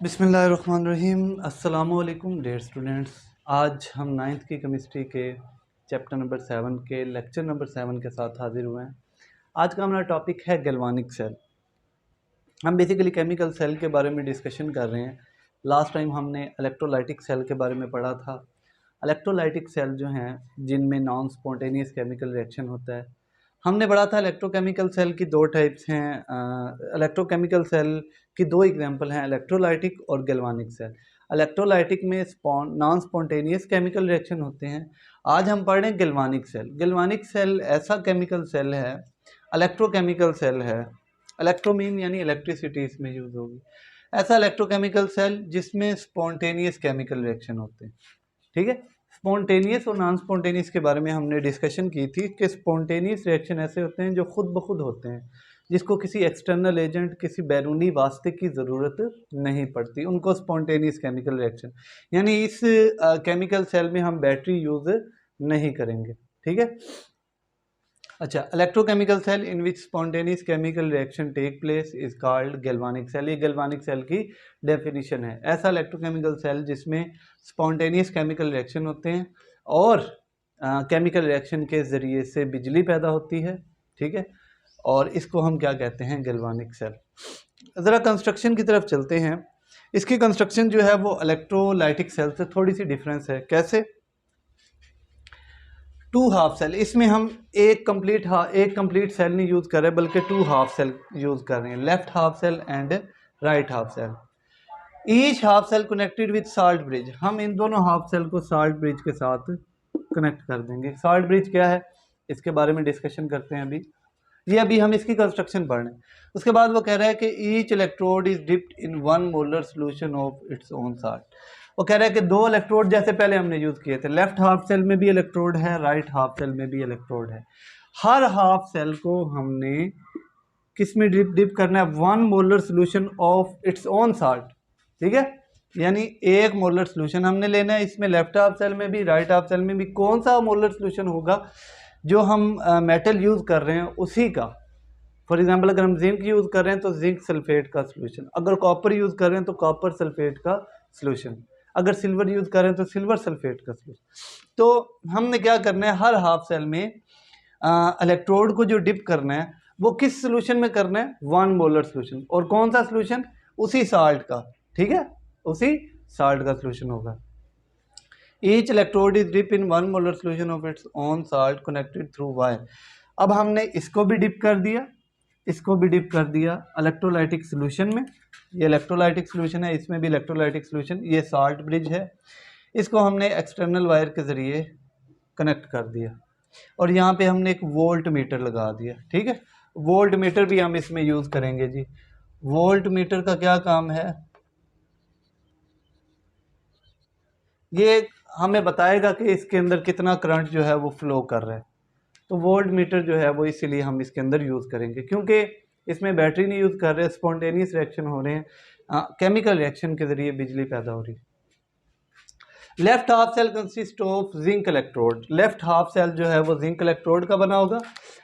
बिस्मिल्लाहिर्रहमानिर्रहीम। अस्सलामुअलैकुम dear students. आज हम नाइन्थ की केमिस्ट्री के चैप्टर नंबर 7 के लेक्चर नंबर 7 के साथ हाजिर हुए हैं। आज का हमारा टॉपिक है गैल्वानिक सेल। हम बेसिकली केमिकल सेल के बारे में डिस्कशन कर रहे हैं। लास्ट टाइम हमने इलेक्ट्रोलाइटिक सेल के बारे में पढ़ा था। इलेक्ट्रोलाइटिक सेल जो हैं जिनमें नॉन स्पॉन्टेनियस केमिकल रिएक्शन होता है। हमने पढ़ा था इलेक्ट्रोकेमिकल सेल की दो टाइप्स हैं। इलेक्ट्रोकेमिकल सेल की दो एग्जांपल हैं, इलेक्ट्रोलाइटिक और गैल्वानिक सेल। इलेक्ट्रोलाइटिक में नॉन स्पॉन्टेनियस केमिकल रिएक्शन होते हैं। आज हम पढ़ रहे हैं गैल्वानिक सेल। गैल्वानिक सेल ऐसा केमिकल सेल है, इलेक्ट्रोकेमिकल सेल है। इलेक्ट्रो मीन यानी इलेक्ट्रिसिटी इसमें यूज़ होगी। ऐसा इलेक्ट्रोकेमिकल सेल जिसमें स्पॉन्टेनियस केमिकल रिएक्शन होते हैं। ठीक है, स्पॉन्टेनियस और नॉन स्पॉन्टेनियस के बारे में हमने डिस्कशन की थी कि स्पॉन्टेनियस रिएक्शन ऐसे होते हैं जो खुद ब खुद होते हैं, जिसको किसी एक्सटर्नल एजेंट, किसी बैरूनी वास्ते की ज़रूरत नहीं पड़ती, उनको स्पॉन्टेनियस केमिकल रिएक्शन यानी इस केमिकल सेल में हम बैटरी यूज़ नहीं करेंगे। ठीक है, अच्छा, electrochemical cell in which spontaneous chemical reaction take place is called galvanic cell. ये गैल्वानिक सेल की डेफिनेशन है। ऐसा इलेक्ट्रोकेमिकल सेल जिसमें स्पॉन्टेनियस केमिकल रिएक्शन होते हैं और केमिकल रिएक्शन के ज़रिए से बिजली पैदा होती है। ठीक है, और इसको हम क्या कहते हैं, गैल्वानिक सेल। ज़रा कंस्ट्रक्शन की तरफ चलते हैं। इसकी कंस्ट्रक्शन जो है वो इलेक्ट्रोलाइटिक सेल से थोड़ी सी डिफरेंस है। कैसे? टू हाफ सेल, इसमें हम एक कंप्लीट सेल नहीं यूज़ कर रहे बल्कि टू हाफ सेल यूज़ कर रहे हैं, left half cell and right half cell. Each half cell connected with salt bridge. हम इन दोनों हाफ सेल को साल्ट ब्रिज के साथ कनेक्ट कर देंगे। साल्ट ब्रिज क्या है इसके बारे में डिस्कशन करते हैं अभी हम इसकी कंस्ट्रक्शन पढ़ रहे हैं। उसके बाद वो कह रहा है कि each electrode is dipped in 1 molar solution of its own salt. वो कह रहा है कि दो इलेक्ट्रोड जैसे पहले हमने यूज़ किए थे, लेफ्ट हाफ सेल में भी इलेक्ट्रोड है, राइट हाफ सेल में भी इलेक्ट्रोड है। हर हाफ सेल को हमने किस में डिप करना है, 1 molar solution of its own salt. ठीक है, यानी 1 मोलर सोल्यूशन हमने लेना है। इसमें लेफ्ट हाफ सेल में भी राइट हाफ सेल में भी कौन सा मोलर सोल्यूशन होगा जो हम मेटल यूज़ कर रहे हैं उसी का। फॉर एग्जांपल अगर हम जिंक यूज़ कर रहे हैं तो जिंक सल्फेट का सोल्यूशन, अगर कॉपर यूज़ कर रहे हैं तो कॉपर सल्फेट का सोल्यूशन, अगर सिल्वर यूज़ कर रहे हैं तो सिल्वर सल्फेट का सोल्यूशन। तो हमने क्या करना है, हर हाफ सेल में इलेक्ट्रोड को जो डिप करना है वो किस सोल्यूशन में करना है, 1 मोलर सोल्यूशन। और कौन सा सोल्यूशन, उसी साल्ट का। ठीक है, उसी साल्ट का सोल्यूशन होगा। Each electrode is dip in 1 molar solution of its own salt connected through wire. अब हमने इसको भी डिप कर दिया, इसको भी डिप कर दिया इलेक्ट्रोलाइटिक सोल्यूशन में। ये इलेक्ट्रोलाइटिक सोल्यूशन है, इसमें भी इलेक्ट्रोलाइटिक सोल्यूशन। ये साल्ट ब्रिज है, इसको हमने एक्सटर्नल वायर के ज़रिए कनेक्ट कर दिया और यहाँ पे हमने एक वोल्ट मीटर लगा दिया। ठीक है, वोल्ट मीटर भी हम इसमें यूज़ करेंगे जी। वोल्ट मीटर का क्या काम है, ये हमें बताएगा कि इसके अंदर कितना करंट जो है वो फ्लो कर रहा है। तो वोल्ट मीटर जो है वो इसीलिए हम इसके अंदर यूज़ करेंगे क्योंकि इसमें बैटरी नहीं यूज़ कर रहे, स्पॉन्टेनियस रिएक्शन हो रहे हैं, केमिकल रिएक्शन के ज़रिए बिजली पैदा हो रही है। Left half cell consist of zinc electrode. Left half cell जो है वो जिंक इलेक्ट्रोड का बना होगा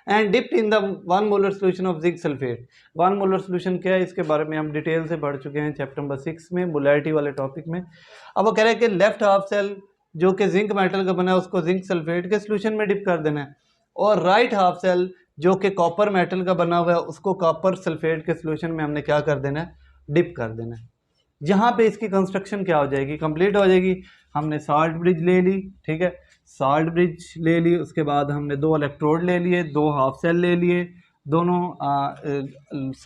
and dipped in the 1 molar solution of zinc sulphate. 1 molar solution क्या है इसके बारे में हम डिटेल से पढ़ चुके हैं चैप्टर नंबर 6 में, मोलैरिटी वाले टॉपिक में। अब वो कह रहे हैं कि लेफ्ट हाफ सेल जो कि जिंक मेटल का बना है उसको जिंक सल्फेट के सोल्यूशन में डिप कर देना है, और राइट हाफ सेल जो कि कॉपर मेटल का बना हुआ है उसको कॉपर सल्फेट के सोल्यूशन में हमने क्या कर देना है, डिप कर देना है। यहाँ पे इसकी कंस्ट्रक्शन क्या हो जाएगी, कंप्लीट हो जाएगी। हमने साल्ट ब्रिज ले ली, ठीक है, साल्ट ब्रिज ले ली, उसके बाद हमने 2 इलेक्ट्रोड ले लिए, 2 हाफ सेल ले लिए, दोनों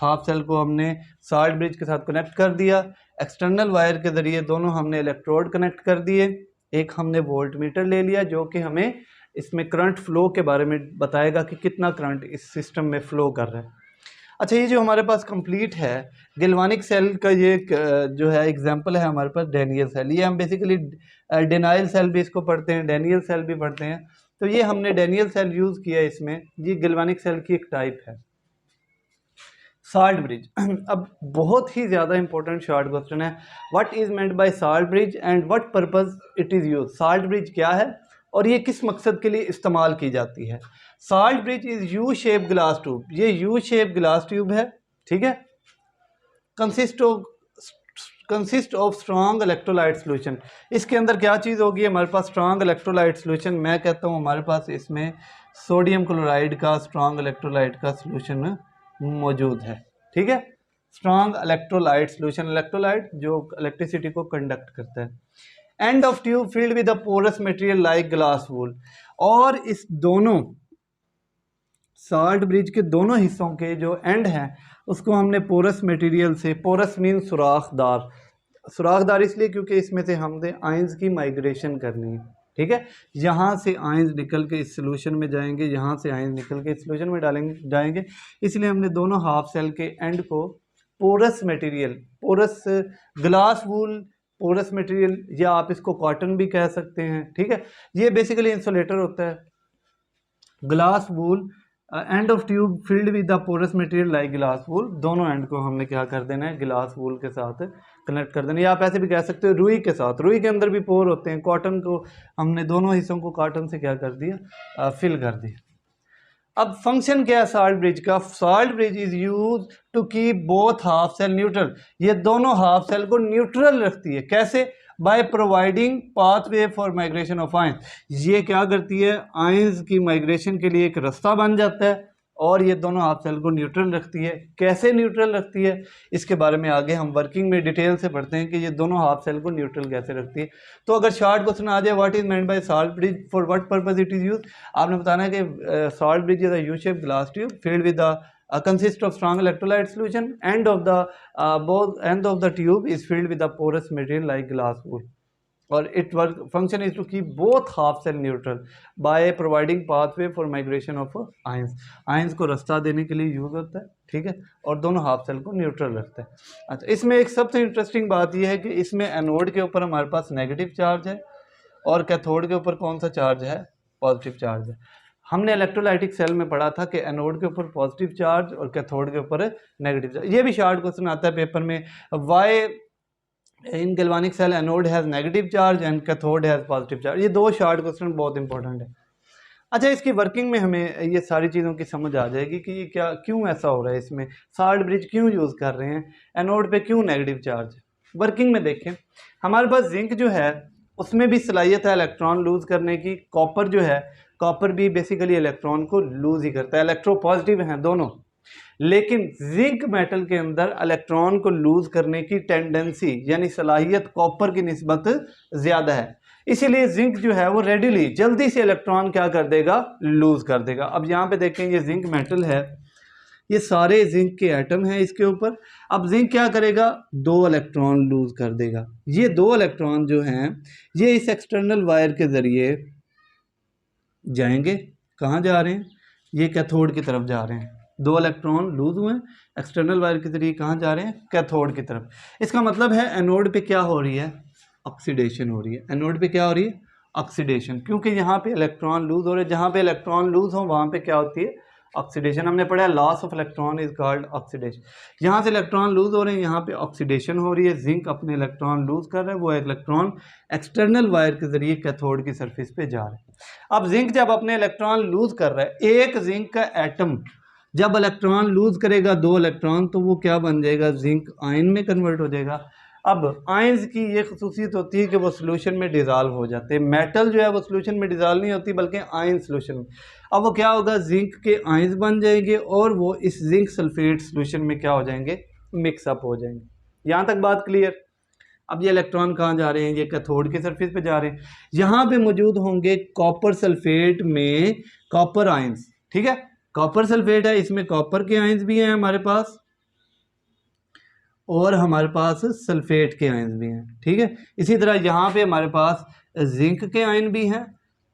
हाफ सेल को हमने साल्ट ब्रिज के साथ कनेक्ट कर दिया। एक्सटर्नल वायर के ज़रिए दोनों हमने इलेक्ट्रोड कनेक्ट कर दिए। एक हमने वोल्ट मीटर ले लिया जो कि हमें इसमें करंट फ्लो के बारे में बताएगा कि कितना करंट इस सिस्टम में फ़्लो कर रहा है। अच्छा, ये जो हमारे पास कंप्लीट है गैल्वानिक सेल का, ये जो है एग्जांपल है हमारे पास डैनियल सेल। ये हम बेसिकली डेनाइल सेल भी इसको पढ़ते हैं, डैनियल सेल भी पढ़ते हैं। तो ये हमने डैनियल सेल यूज़ किया है इसमें। ये गैल्वानिक सेल की एक टाइप है। साल्ट ब्रिज अब बहुत ही ज़्यादा इंपॉर्टेंट शॉर्ट क्वेश्चन है, what is meant by salt bridge and what purpose it is use. Salt bridge क्या है और ये किस मकसद के लिए इस्तेमाल की जाती है। Salt bridge is U shape glass tube. ये यू शेप ग्लास ट्यूब है, ठीक है, consist of consist of strong electrolyte solution. इसके अंदर क्या चीज़ होगी, हमारे पास स्ट्रॉन्ग इलेक्ट्रोलाइट सोल्यूशन। मैं कहता हूँ हमारे पास इसमें सोडियम क्लोराइड का स्ट्रॉन्ग इलेक्ट्रोलाइट का सोल्यूशन मौजूद है। ठीक है, स्ट्रॉन्ग इलेक्ट्रोलाइट सोल्यूशन, इलेक्ट्रोलाइट जो इलेक्ट्रिसिटी को कंडक्ट करता है। End of tube filled with a porous material like glass wool. और इस दोनों साल्ट ब्रिज के दोनों हिस्सों के जो एंड हैं उसको हमने पोरस मटेरियल से, पोरस मीन सुराखदार, सुराखदार इसलिए क्योंकि इसमें से हमने आयंस की माइग्रेशन करनी है। ठीक है, यहाँ से आयंस निकल के इस सोल्यूशन में जाएंगे, यहाँ से आयंस निकल के इस सोल्यूशन में जाएंगे, इसलिए हमने दोनों हाफ सेल के एंड को porous material, porous glass wool, porous material, या आप इसको कॉटन भी कह सकते हैं। ठीक है, ये बेसिकली इंसुलेटर होता है। Glass wool end of tube filled with the porous material like glass wool, दोनों एंड को हमने क्या कर देना है, ग्लास वूल के साथ कनेक्ट कर देना। या आप ऐसे भी कह सकते हो रुई के साथ, रुई के अंदर भी पोर होते हैं। कॉटन को हमने दोनों हिस्सों को कॉटन से क्या कर दिया, फिल कर दिया। अब फंक्शन क्या है साल्ट ब्रिज का, salt bridge is use to keep both half cell neutral. ये दोनों हाफ सेल को न्यूट्रल रखती है। कैसे, by providing pathway for migration of ions. ये क्या करती है, आयंस की माइग्रेशन के लिए एक रास्ता बन जाता है और ये दोनों हाफ सेल को न्यूट्रल रखती है। कैसे न्यूट्रल रखती है, इसके बारे में आगे हम वर्किंग में डिटेल से पढ़ते हैं कि ये दोनों हाफ सेल को न्यूट्रल कैसे रखती है। तो अगर शॉर्ट क्वेश्चन आ जाए, what is meant by salt bridge, for what purpose it is use, आपने बताना है कि salt bridge is a U shape glass tube filled with the consist of strong electrolyte solution. End of the both end of the tube is filled with a porous material like glass wool. Or its work function is to keep both half cell neutral by providing pathway for migration of ions. Ions को रास्ता देने के लिए use होता है। ठीक है, और दोनों हाफ सेल को न्यूट्रल रखता है। अच्छा, इसमें एक सबसे इंटरेस्टिंग बात यह है कि इसमें एनोड के ऊपर हमारे पास नेगेटिव चार्ज है और कैथोड के ऊपर कौन सा चार्ज है, पॉजिटिव चार्ज है। हमने इलेक्ट्रोलाइटिक सेल में पढ़ा था कि एनोड के ऊपर पॉजिटिव चार्ज और कैथोड के ऊपर नेगेटिव चार्ज। ये भी शॉर्ट क्वेश्चन आता है पेपर में, why in galvanic cell anode has negative charge and cathode has positive charge. ये दो शॉर्ट क्वेश्चन बहुत इंपॉर्टेंट है। अच्छा, इसकी वर्किंग में हमें ये सारी चीज़ों की समझ आ जाएगी कि ये क्या, क्यों ऐसा हो रहा है, इसमें साल्ट ब्रिज क्यों यूज़ कर रहे हैं, एनोड पे क्यों नेगेटिव चार्ज। वर्किंग में देखें, हमारे पास जिंक जो है उसमें भी सलाहियत है इलेक्ट्रॉन लूज करने की। कॉपर जो है, कॉपर भी बेसिकली इलेक्ट्रॉन को लूज ही करता है, इलेक्ट्रो पॉजिटिव हैं दोनों। लेकिन जिंक मेटल के अंदर इलेक्ट्रॉन को लूज करने की टेंडेंसी यानी सलाहियत कॉपर की निस्बत ज़्यादा है। इसीलिए जिंक जो है वो रेडिली, जल्दी से इलेक्ट्रॉन क्या कर देगा, लूज कर देगा। अब यहाँ पे देखें, ये जिंक मेटल है, ये सारे जिंक के एटम हैं इसके ऊपर। अब जिंक क्या करेगा, दो इलेक्ट्रॉन लूज कर देगा। ये दो इलेक्ट्रॉन जो हैं ये इस एक्सटर्नल वायर के ज़रिए जाएंगे, कहाँ जा रहे हैं, ये कैथोड की तरफ जा रहे हैं। दो इलेक्ट्रॉन लूज हुए एक्सटर्नल वायर के जरिए, कहाँ जा रहे हैं, कैथोड की तरफ। इसका मतलब है एनोड पे क्या हो रही है, ऑक्सीडेशन हो रही है। एनोड पे क्या हो रही है, ऑक्सीडेशन, क्योंकि यहाँ पे इलेक्ट्रॉन लूज हो रहे हैं। जहाँ पे इलेक्ट्रॉन लूज हो वहाँ पे क्या होती है, ऑक्सीडेशन। हमने पढ़ा है loss of electron is called oxidation. यहाँ से इलेक्ट्रॉन लूज हो रहे हैं, यहाँ पे ऑक्सीडेशन हो रही है। जिंक अपने इलेक्ट्रॉन लूज कर रहे हैं, वो इलेक्ट्रॉन एक्सटर्नल वायर के जरिए कैथोड की सरफेस पे जा रहे हैं। अब जिंक जब अपने इलेक्ट्रॉन लूज कर रहा है, एक जिंक का एटम जब इलेक्ट्रॉन लूज करेगा दो इलेक्ट्रॉन, तो वो क्या बन जाएगा, जिंक आयन में कन्वर्ट हो जाएगा। अब आयंस की ये खसूसियत होती है कि वो सोल्यूशन में डिज़ाल्व हो जाते हैं। मेटल जो है वो सोल्यूशन में डिज़ाल्व नहीं होती बल्कि आयन सोल्यूशन में। अब वो क्या होगा, जिंक के आयंस बन जाएंगे और वो इस जिंक सल्फेट सोल्यूशन में क्या हो जाएंगे, मिक्सअप हो जाएंगे। यहाँ तक बात क्लियर। अब ये इलेक्ट्रॉन कहाँ जा रहे हैं, ये कैथोड की सरफेस पे जा रहे हैं। यहाँ पे मौजूद होंगे कॉपर सल्फेट में कॉपर आयंस। ठीक है, कॉपर सल्फेट है, इसमें कॉपर के आयंस भी हैं हमारे पास और हमारे पास सल्फेट के आयंस भी हैं। ठीक है, इसी तरह यहाँ पे हमारे पास जिंक के आयन भी हैं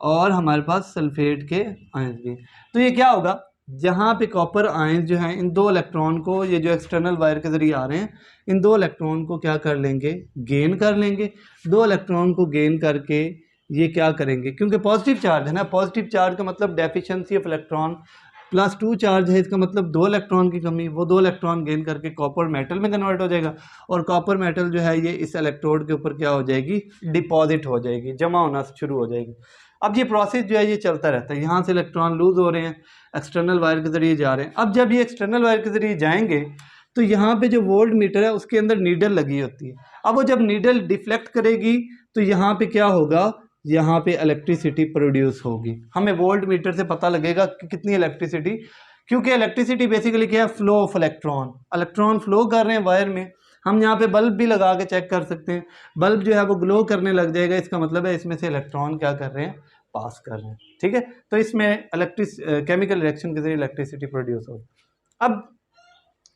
और हमारे पास सल्फेट के आयंस भी हैं। तो ये क्या होगा, जहाँ पे कॉपर आयंस जो हैं, इन दो इलेक्ट्रॉन को, ये जो एक्सटर्नल वायर के जरिए आ रहे हैं, इन दो इलेक्ट्रॉन को क्या कर लेंगे, गेन कर लेंगे। दो इलेक्ट्रॉन को गेन करके ये क्या करेंगे, क्योंकि पॉजिटिव चार्ज है ना, पॉजिटिव चार्ज का मतलब डेफिशिएंसी ऑफ इलेक्ट्रॉन, +2 चार्ज है, इसका मतलब दो इलेक्ट्रॉन की कमी। वो दो इलेक्ट्रॉन गेन करके कॉपर मेटल में कन्वर्ट हो जाएगा और कॉपर मेटल जो है ये इस इलेक्ट्रोड के ऊपर क्या हो जाएगी, डिपॉजिट हो जाएगी, जमा होना शुरू हो जाएगी। अब ये प्रोसेस जो है ये चलता रहता है। यहाँ से इलेक्ट्रॉन लूज हो रहे हैं, एक्सटर्नल वायर के जरिए जा रहे हैं। अब जब ये एक्सटर्नल वायर के जरिए जाएंगे तो यहाँ पे जो वोल्ट मीटर है उसके अंदर नीडल लगी होती है। अब वो जब नीडल डिफ्लेक्ट करेगी तो यहाँ पे क्या होगा, यहाँ पे इलेक्ट्रिसिटी प्रोड्यूस होगी। हमें वोल्ट मीटर से पता लगेगा कि कितनी इलेक्ट्रिसिटी, क्योंकि इलेक्ट्रिसिटी बेसिकली क्या है, flow of electron. Electron flow कर रहे हैं वायर में। हम यहाँ पे बल्ब भी लगा के चेक कर सकते हैं, बल्ब जो है वो ग्लो करने लग जाएगा, इसका मतलब है इसमें से इलेक्ट्रॉन क्या कर रहे हैं, पास कर रहे हैं। ठीक है, तो इसमें केमिकल रिएक्शन के जरिए इलेक्ट्रिसिटी प्रोड्यूस होगी। अब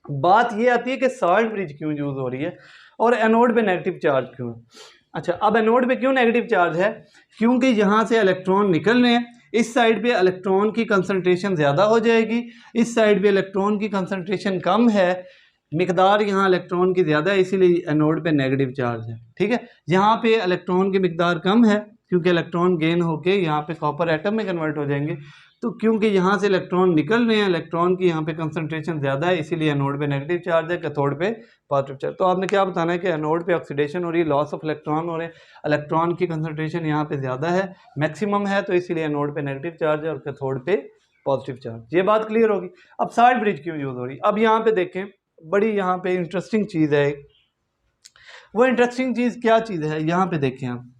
बात ये आती है कि सॉल्ट ब्रिज क्यों यूज़ हो रही है और एनोड पे नेगेटिव चार्ज क्यों है। अच्छा, अब एनोड पे क्यों नेगेटिव चार्ज है, क्योंकि यहाँ से इलेक्ट्रॉन निकल रहे हैं, इस साइड पे इलेक्ट्रॉन की कंसंट्रेशन ज़्यादा हो जाएगी, इस साइड पे इलेक्ट्रॉन की कंसंट्रेशन कम है, मिकदार यहाँ इलेक्ट्रॉन की ज़्यादा है, इसीलिए एनोड पे नेगेटिव चार्ज है। ठीक है, यहाँ पे इलेक्ट्रॉन की मिकदार कम है क्योंकि इलेक्ट्रॉन गेन होके यहाँ पे कॉपर एटम में कन्वर्ट हो जाएंगे, तो क्योंकि यहाँ से इलेक्ट्रॉन निकल रहे हैं, इलेक्ट्रॉन की यहाँ पे कंसंट्रेशन ज़्यादा है, इसीलिए एनोड पे नेगेटिव चार्ज है, कैथोड पे पॉजिटिव चार्ज। तो आपने क्या बताना है कि एनोड पे ऑक्सीडेशन हो रही है, लॉस ऑफ इलेक्ट्रॉन हो रहे हैं, इलेक्ट्रॉन की कंसंट्रेशन यहाँ पे ज़्यादा है, मैक्सिमम है, तो इसीलिए एनोड पे नेगेटिव चार्ज है और कैथोड पे पॉजिटिव चार्ज। ये बात क्लियर होगी। अब सॉल्ट ब्रिज क्यों यूज़ हो रही है, अब यहाँ पे देखें, बड़ी यहाँ पे इंटरेस्टिंग चीज़ है। वो इंटरेस्टिंग चीज़ क्या चीज़ है, यहाँ पे देखें आप।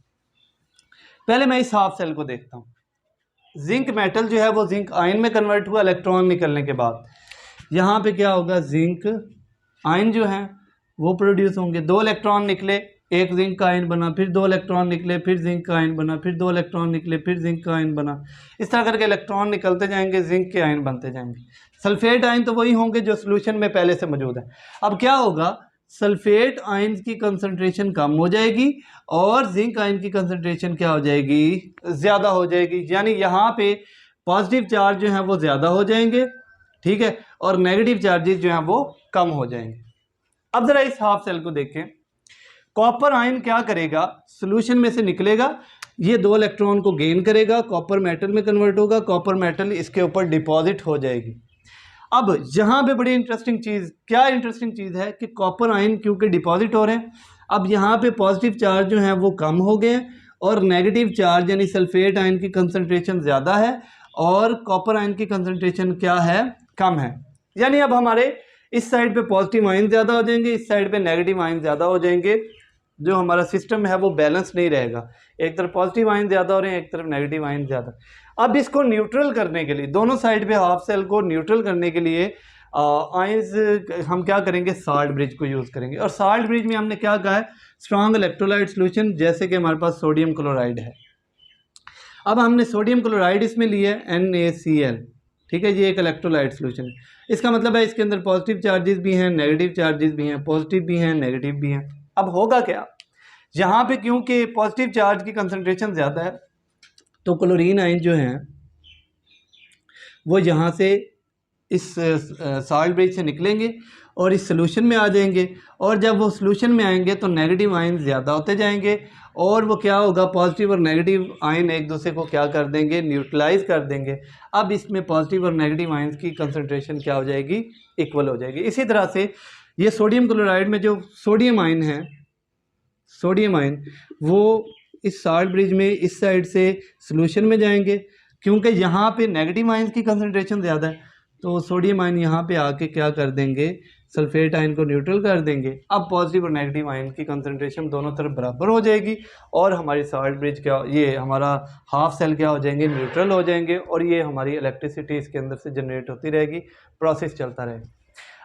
पहले मैं इस हाफ सेल को देखता हूँ। जिंक मेटल जो है वो जिंक आयन में कन्वर्ट हुआ इलेक्ट्रॉन निकलने के बाद। यहाँ पे क्या होगा, जिंक आयन जो है वो प्रोड्यूस होंगे। 2 इलेक्ट्रॉन निकले, एक जिंक का आयन बना, फिर 2 इलेक्ट्रॉन निकले, फिर जिंक का आयन बना, फिर 2 इलेक्ट्रॉन निकले, फिर जिंक का आयन बना। इस तरह करके इलेक्ट्रॉन निकलते जाएंगे, जिंक के आयन बनते जाएंगे। सल्फेट आयन तो वही होंगे जो सोल्यूशन में पहले से मौजूद है। अब क्या होगा, सल्फेट आयन की कंसंट्रेशन कम हो जाएगी और जिंक आयन की कंसंट्रेशन क्या हो जाएगी, ज़्यादा हो जाएगी। यानी यहाँ पे पॉजिटिव चार्ज जो है वो ज़्यादा हो जाएंगे, ठीक है, और नेगेटिव चार्जेस जो हैं वो कम हो जाएंगे। अब ज़रा इस हाफ सेल को देखें। कॉपर आयन क्या करेगा, सोल्यूशन में से निकलेगा, ये 2 इलेक्ट्रॉन को गेन करेगा, कॉपर मेटल में कन्वर्ट होगा, कॉपर मेटल इसके ऊपर डिपॉजिट हो जाएगी। अब यहाँ पे बड़ी इंटरेस्टिंग चीज़, क्या इंटरेस्टिंग चीज़ है कि कॉपर आयन क्योंकि डिपॉजिट हो रहे हैं, अब यहाँ पे पॉजिटिव चार्ज जो है वो कम हो गए और नेगेटिव चार्ज यानी सल्फेट आयन की कंसंट्रेशन ज़्यादा है और कॉपर आयन की कंसंट्रेशन क्या है, कम है। यानी अब हमारे इस साइड पे पॉजिटिव आयन ज़्यादा हो जाएंगे, इस साइड पे नेगेटिव आयन ज़्यादा हो जाएंगे। जो हमारा सिस्टम है वो बैलेंस नहीं रहेगा, एक तरफ पॉजिटिव आयन ज़्यादा हो रहे हैं, एक तरफ नेगेटिव आयन ज़्यादा। अब इसको न्यूट्रल करने के लिए, दोनों साइड पे हाफ सेल को न्यूट्रल करने के लिए आयंस हम क्या करेंगे, साल्ट ब्रिज को यूज़ करेंगे। और साल्ट ब्रिज में हमने क्या कहा है, स्ट्रॉन्ग इलेक्ट्रोलाइट सोल्यूशन, जैसे कि हमारे पास सोडियम क्लोराइड है। अब हमने सोडियम क्लोराइड इसमें लिया है NaCl, ठीक है, ये एक इलेक्ट्रोलाइट सोल्यूशन है। इसका मतलब है इसके अंदर पॉजिटिव चार्जेस भी हैं, नेगेटिव चार्जेस भी हैं, पॉजिटिव भी हैं, नेगेटिव भी हैं। अब होगा क्या, यहाँ पे क्योंकि पॉजिटिव चार्ज की कंसंट्रेशन ज़्यादा है तो क्लोरीन आयन जो हैं वो यहाँ से इस सॉल्ट ब्रिज से निकलेंगे और इस सोल्यूशन में आ जाएंगे, और जब वो सोल्यूशन में आएंगे तो नेगेटिव आयन ज़्यादा होते जाएंगे और वो क्या होगा, पॉजिटिव और नेगेटिव आयन एक दूसरे को क्या कर देंगे, न्यूट्रलाइज कर देंगे। अब इसमें पॉजिटिव और नेगेटिव आयन की कंसंट्रेशन क्या हो जाएगी, इक्वल हो जाएगी। इसी तरह से ये सोडियम क्लोराइड में जो सोडियम आयन है, सोडियम आयन वो इस सॉल्ट ब्रिज में इस साइड से सोल्यूशन में जाएंगे, क्योंकि यहाँ पे नेगेटिव आयन की कंसंट्रेशन ज़्यादा है तो सोडियम आयन यहाँ पे आके क्या कर देंगे, सल्फेट आयन को न्यूट्रल कर देंगे। अब पॉजिटिव और नेगेटिव आयन की कंसंट्रेशन दोनों तरफ बराबर हो जाएगी और हमारी सॉल्ट ब्रिज क्या, ये हमारा हाफ सेल क्या हो जाएंगे, न्यूट्रल हो जाएंगे और ये हमारी इलेक्ट्रिसिटी इसके अंदर से जनरेट होती रहेगी, प्रोसेस चलता रहेगा।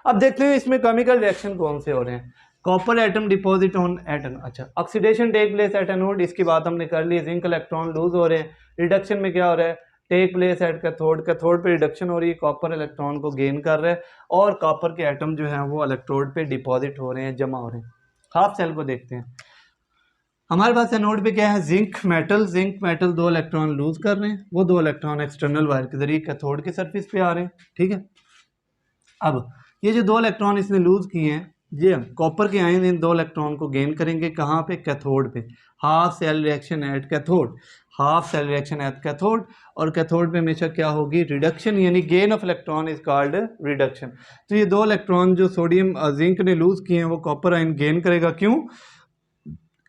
अब देखते हैं इसमें केमिकल रिएक्शन कौन से हो रहे हैं। Copper atom deposit on atom, अच्छा, oxidation take place at anode, इसकी बात हमने कर ली। जिंक इलेक्ट्रॉन लूज हो रहे हैं, रिडक्शन में क्या हो रहा है, take place at cathode, cathode पे रिडक्शन हो रही है, कॉपर इलेक्ट्रॉन को गेन कर रहा है और कॉपर के एटम जो हैं वो इलेक्ट्रोड पे डिपॉजिट हो रहे हैं, जमा हो रहे हैं। हाफ सेल को देखते हैं। हमारे पास एनोड पे क्या है, जिंक मेटल 2 इलेक्ट्रॉन लूज कर रहे हैं, वो 2 इलेक्ट्रॉन एक्सटर्नल वायर के जरिए कैथोड की सरफेस पे आ रहे हैं, ठीक है। अब ये जो 2 इलेक्ट्रॉन इसने लूज किए हैं, ये कॉपर के आयन इन 2 इलेक्ट्रॉन को गेन करेंगे, कहाँ पे, कैथोड पे। Half cell reaction at cathode, half cell reaction at cathode, और कैथोड पे हमेशा क्या होगी, रिडक्शन, यानी gain of electron is called reduction. तो ये 2 इलेक्ट्रॉन जो सोडियम जिंक ने लूज किए हैं वो कॉपर आयन गेन करेगा, क्यों,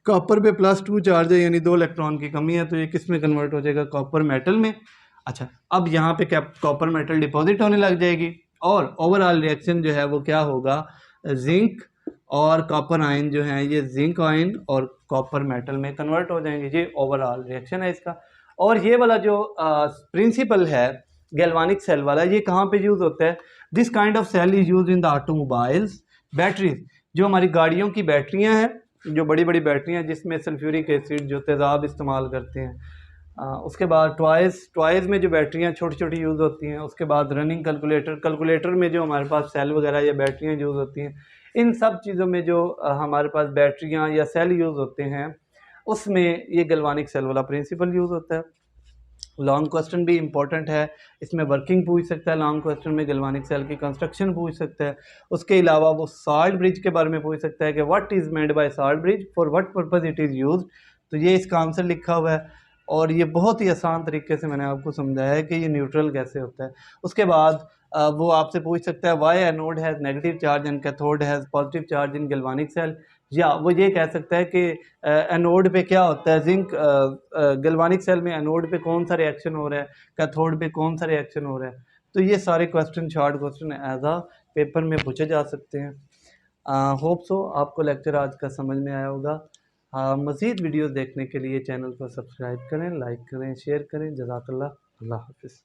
कॉपर पे +2 चार्ज है यानी 2 इलेक्ट्रॉन की कमी है, तो ये किस में कन्वर्ट हो जाएगा, कॉपर मेटल में। अच्छा, अब यहाँ पे कॉपर मेटल डिपॉजिट होने लग जाएगी और ओवरऑल रिएक्शन जो है वो क्या होगा, जिंक और कॉपर आयन जो है ये जिंक आयन और कॉपर मेटल में कन्वर्ट हो जाएंगे। ये ओवरऑल रिएक्शन है इसका। और ये वाला जो प्रिंसिपल है गैल्वानिक सेल वाला, ये कहाँ पे यूज़ होता है? This kind of cell is use in the automobiles batteries. जो हमारी गाड़ियों की बैटरियाँ हैं, जो बड़ी बड़ी बैटरियाँ जिसमें सल्फ्यूरिक एसिड जो तेज़ाब इस्तेमाल करते हैं, उसके बाद टॉयज़ में जो बैटरियाँ छोटी छोटी यूज़ होती हैं, उसके बाद रनिंग कैलकुलेटर में जो हमारे पास सेल वगैरह या बैटरियाँ यूज़ होती हैं, इन सब चीज़ों में जो हमारे पास बैटरियाँ या सेल यूज़ होते हैं, उसमें ये गैल्वानिक सेल वाला प्रिंसिपल यूज़ होता है। लॉन्ग क्वेश्चन भी इंपॉर्टेंट है, इसमें वर्किंग पूछ सकता है, लॉन्ग क्वेश्चन में गैल्वानिक सेल की कंस्ट्रक्शन पूछ सकता है। उसके अलावा वो साल्ट ब्रिज के बारे में पूछ सकता है कि what is made by salt bridge, for what purpose it is used. तो ये इसका आंसर लिखा हुआ है और ये बहुत ही आसान तरीके से मैंने आपको समझाया है कि ये न्यूट्रल कैसे होता है। उसके बाद वो आपसे पूछ सकता है why anode has negative charge and cathode has positive charge in galvanic cell, या वो ये कह सकता है कि एनोड पे क्या होता है, जिंक गैल्वानिक सेल में एनोड पे कौन सा रिएक्शन हो रहा है, कैथोड पे कौन सा रिएक्शन हो रहा है। तो ये सारे क्वेश्चन शॉर्ट क्वेश्चन एज आ पेपर में पूछे जा सकते हैं। होप सो आपको लेक्चर आज का समझ में आया होगा। मज़ीद वीडियोस देखने के लिए चैनल को सब्सक्राइब करें, लाइक करें, शेयर करें। जज़ाकल्लाह, अल्लाह हाफ़िज़।